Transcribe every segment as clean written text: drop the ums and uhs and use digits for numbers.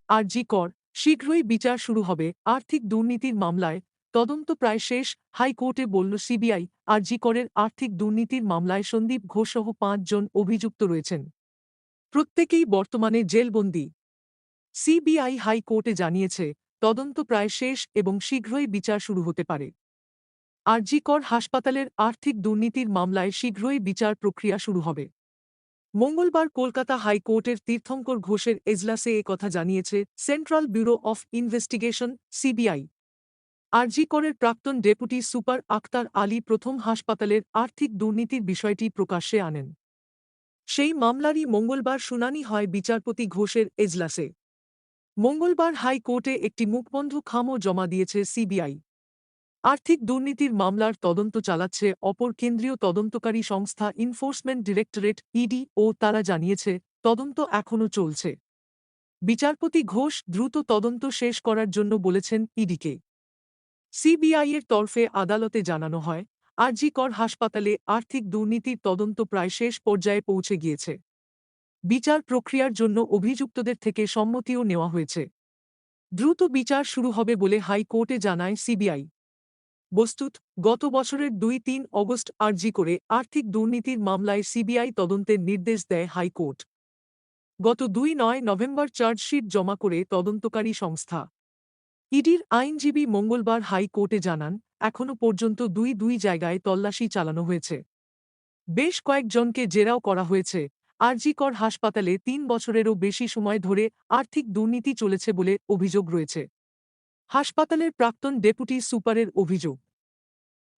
আরজি কর, শীঘ্রই বিচার শুরু হবে আর্থিক দুর্নীতির মামলায়, তদন্ত প্রায় শেষ, হাইকোর্টে বলল সিবিআই। আরজি করের আর্থিক দুর্নীতির মামলায় সন্দীপ ঘোষসহ ৫ জন অভিযুক্ত রয়েছেন। প্রত্যেকেই বর্তমানে জেলবন্দী। সিবিআই হাইকোর্টে জানিয়েছে, তদন্ত প্রায় শেষ এবং শীঘ্রই বিচার শুরু হতে পারে। আরজি কর হাসপাতালের আর্থিক দুর্নীতির মামলায় শীঘ্রই বিচার প্রক্রিয়া শুরু হবে। মঙ্গলবার কলকাতা হাইকোর্টের তীর্থঙ্কর ঘোষের এজলাসে কথা জানিয়েছে central bureau of investigation, CBI. RG করের প্রাক্তন ডেপুটি সুপার আক্তার আলী প্রথম হাসপাতালের আর্থিক দুর্নীতির বিষয়টি প্রকাশ্যে আনেন। সেই মামলারই মঙ্গলবার শুনানি হয় বিচারপতি ঘোষের এজলাসে। মঙ্গলবার হাইকোর্টে একটি মুখবন্ধ খামও জমা দিয়েছে সিবিআই। আর্থিক দুর্নীতির মামলার তদন্ত চালাচ্ছে অপর কেন্দ্রীয় তদন্তকারী সংস্থা এনফোর্সমেন্ট ডিরেক্টরেট, ইডি, ও তারা জানিয়েছে, তদন্ত এখনও চলছে। বিচারপতি ঘোষ দ্রুত তদন্ত শেষ করার জন্য বলেছেন ইডিকে। সিবিআইয়ের তরফে আদালতে জানানো হয়, আরজি কর হাসপাতালে আর্থিক দুর্নীতির তদন্ত প্রায় শেষ পর্যায়ে পৌঁছে গিয়েছে। বিচার প্রক্রিয়ার জন্য অভিযুক্তদের থেকে সম্মতিও নেওয়া হয়েছে। দ্রুত বিচার শুরু হবে বলে হাইকোর্টে জানায় সিবিআই। বস্তুত, গত বছরের ২-৩ অগস্ট আরজি করে আর্থিক দুর্নীতির মামলায় সিবিআই তদন্তের নির্দেশ দেয় হাইকোর্ট। গত ২ নভেম্বর চার্জশিট জমা করে তদন্তকারী সংস্থা ইডির আইনজীবী মঙ্গলবার হাইকোর্টে জানান, এখনও পর্যন্ত দুই জায়গায় তল্লাশি চালানো হয়েছে। বেশ কয়েকজনকে জেরাও করা হয়েছে। আরজি কর হাসপাতালে ৩ বছরেরও বেশি সময় ধরে আর্থিক দুর্নীতি চলেছে বলে অভিযোগ রয়েছে। হাসপাতালের প্রাক্তন ডেপুটি সুপারের অভিযোগ,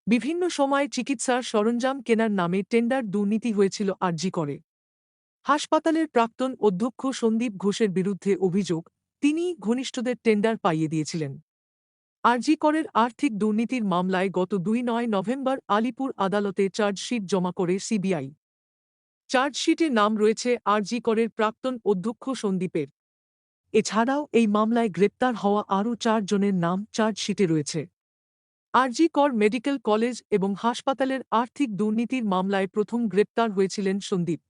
বিভিন্ন সময় চিকিৎসার সরঞ্জাম কেনার নামে টেন্ডার দুর্নীতি হয়েছিল আরজি করে। হাসপাতালের প্রাক্তন অধ্যক্ষ সন্দীপ ঘোষের বিরুদ্ধে অভিযোগ, তিনি ঘনিষ্ঠদের টেন্ডার পাইয়ে দিয়েছিলেন। আরজি করের আর্থিক দুর্নীতির মামলায় গত ২ নভেম্বর আলিপুর আদালতে চার্জশিট জমা করে সিবিআই। চার্জশিটে নাম রয়েছে আরজি করের প্রাক্তন অধ্যক্ষ সন্দীপের। এছাড়াও এই মামলায় গ্রেপ্তার হওয়া আরও ৪ জনের নাম চার্জশিটে রয়েছে। আরজি কর মেডিকেল কলেজ এবং হাসপাতালের আর্থিক দুর্নীতির মামলায় প্রথম গ্রেপ্তার হয়েছিলেন সন্দীপ।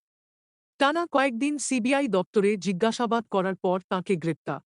টানা কয়েকদিন সিবিআই দপ্তরে জিজ্ঞাসাবাদ করার পর তাঁকে গ্রেপ্তার